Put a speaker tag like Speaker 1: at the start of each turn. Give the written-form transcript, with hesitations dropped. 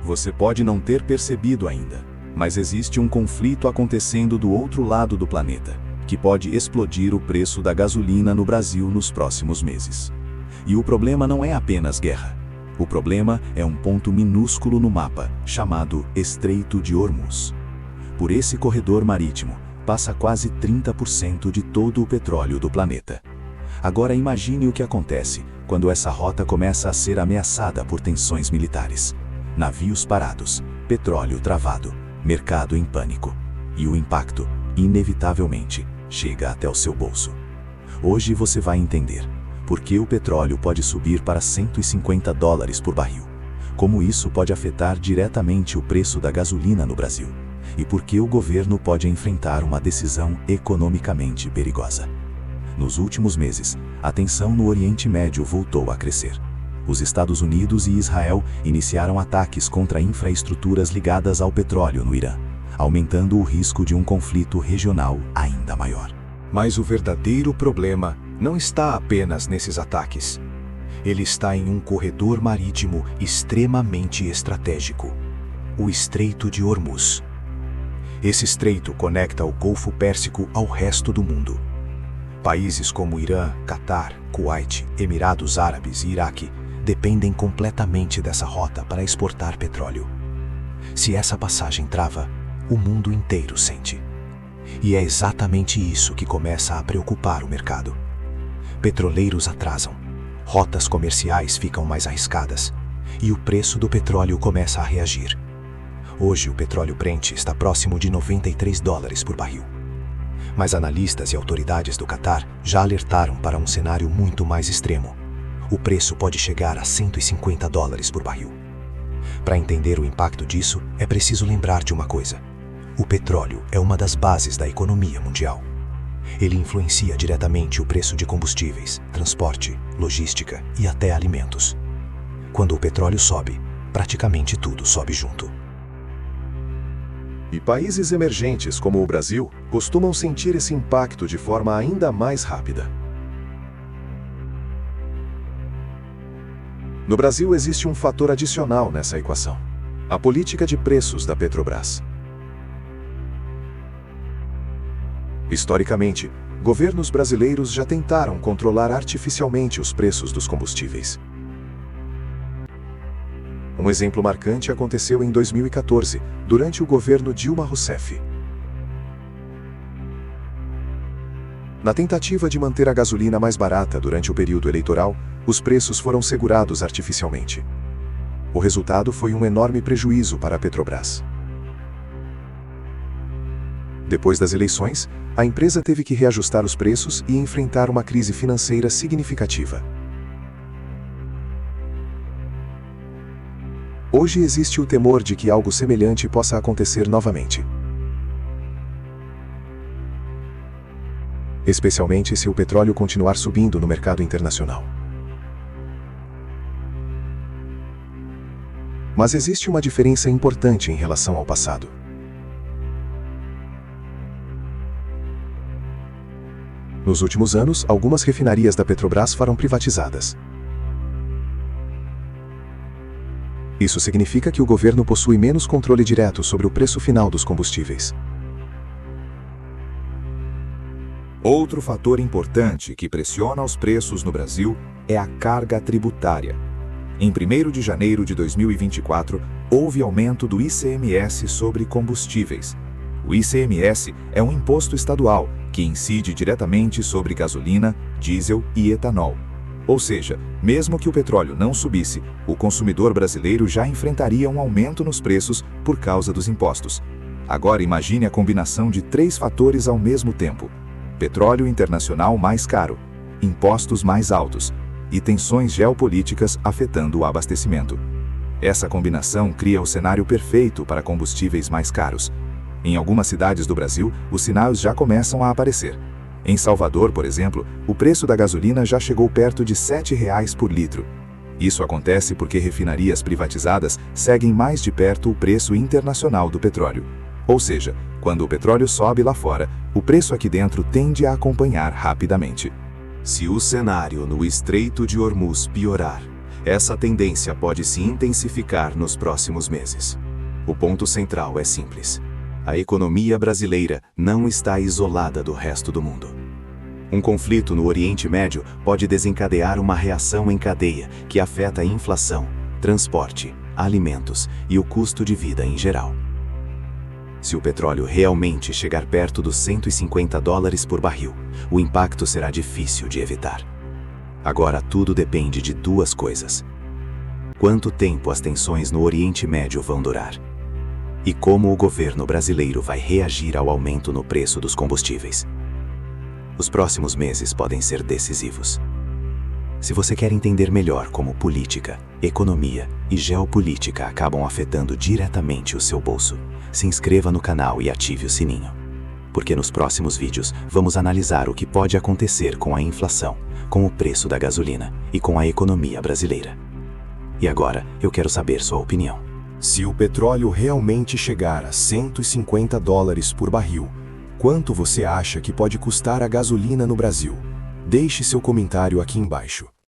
Speaker 1: Você pode não ter percebido ainda, mas existe um conflito acontecendo do outro lado do planeta, que pode explodir o preço da gasolina no Brasil nos próximos meses. E o problema não é apenas guerra. O problema é um ponto minúsculo no mapa, chamado Estreito de Hormuz. Por esse corredor marítimo, passa quase 30% de todo o petróleo do planeta. Agora imagine o que acontece quando essa rota começa a ser ameaçada por tensões militares. Navios parados, petróleo travado, mercado em pânico. E o impacto, inevitavelmente, chega até o seu bolso. Hoje você vai entender por que o petróleo pode subir para $150 por barril, como isso pode afetar diretamente o preço da gasolina no Brasil, e por que o governo pode enfrentar uma decisão economicamente perigosa. Nos últimos meses, a tensão no Oriente Médio voltou a crescer. Os Estados Unidos e Israel iniciaram ataques contra infraestruturas ligadas ao petróleo no Irã, aumentando o risco de um conflito regional ainda maior.
Speaker 2: Mas o verdadeiro problema não está apenas nesses ataques. Ele está em um corredor marítimo extremamente estratégico, o Estreito de Hormuz. Esse estreito conecta o Golfo Pérsico ao resto do mundo. Países como Irã, Catar, Kuwait, Emirados Árabes e Iraque dependem completamente dessa rota para exportar petróleo. Se essa passagem trava, o mundo inteiro sente. E é exatamente isso que começa a preocupar o mercado. Petroleiros atrasam, rotas comerciais ficam mais arriscadas e o preço do petróleo começa a reagir. Hoje o petróleo Brent está próximo de $93 por barril. Mas analistas e autoridades do Catar já alertaram para um cenário muito mais extremo. O preço pode chegar a $150 por barril. Para entender o impacto disso, é preciso lembrar de uma coisa. O petróleo é uma das bases da economia mundial. Ele influencia diretamente o preço de combustíveis, transporte, logística e até alimentos. Quando o petróleo sobe, praticamente tudo sobe junto.
Speaker 3: E países emergentes como o Brasil costumam sentir esse impacto de forma ainda mais rápida. No Brasil existe um fator adicional nessa equação: a política de preços da Petrobras. Historicamente, governos brasileiros já tentaram controlar artificialmente os preços dos combustíveis. Um exemplo marcante aconteceu em 2014, durante o governo Dilma Rousseff. Na tentativa de manter a gasolina mais barata durante o período eleitoral, os preços foram segurados artificialmente. O resultado foi um enorme prejuízo para a Petrobras. Depois das eleições, a empresa teve que reajustar os preços e enfrentar uma crise financeira significativa. Hoje existe o temor de que algo semelhante possa acontecer novamente. Especialmente se o petróleo continuar subindo no mercado internacional. Mas existe uma diferença importante em relação ao passado. Nos últimos anos, algumas refinarias da Petrobras foram privatizadas. Isso significa que o governo possui menos controle direto sobre o preço final dos combustíveis.
Speaker 4: Outro fator importante que pressiona os preços no Brasil é a carga tributária. Em 1º de janeiro de 2024, houve aumento do ICMS sobre combustíveis. O ICMS é um imposto estadual que incide diretamente sobre gasolina, diesel e etanol. Ou seja, mesmo que o petróleo não subisse, o consumidor brasileiro já enfrentaria um aumento nos preços por causa dos impostos. Agora imagine a combinação de 3 fatores ao mesmo tempo: petróleo internacional mais caro, impostos mais altos e tensões geopolíticas afetando o abastecimento. Essa combinação cria o cenário perfeito para combustíveis mais caros. Em algumas cidades do Brasil, os sinais já começam a aparecer. Em Salvador, por exemplo, o preço da gasolina já chegou perto de R$ 7,00 por litro. Isso acontece porque refinarias privatizadas seguem mais de perto o preço internacional do petróleo. Ou seja, quando o petróleo sobe lá fora, o preço aqui dentro tende a acompanhar rapidamente.
Speaker 3: Se o cenário no Estreito de Hormuz piorar,
Speaker 1: Essa tendência pode se intensificar nos próximos meses. O ponto central é simples. A economia brasileira não está isolada do resto do mundo. Um conflito no Oriente Médio pode desencadear uma reação em cadeia que afeta a inflação, transporte, alimentos e o custo de vida em geral. Se o petróleo realmente chegar perto dos $150 por barril, o impacto será difícil de evitar. Agora tudo depende de duas coisas: quanto tempo as tensões no Oriente Médio vão durar e como o governo brasileiro vai reagir ao aumento no preço dos combustíveis. Os próximos meses podem ser decisivos. Se você quer entender melhor como política, economia e geopolítica acabam afetando diretamente o seu bolso, se inscreva no canal e ative o sininho. Porque nos próximos vídeos vamos analisar o que pode acontecer com a inflação, com o preço da gasolina e com a economia brasileira. E agora eu quero saber sua opinião.
Speaker 2: Se o petróleo realmente chegar a $150 por barril, quanto você acha que pode custar a gasolina no Brasil? Deixe seu comentário aqui embaixo.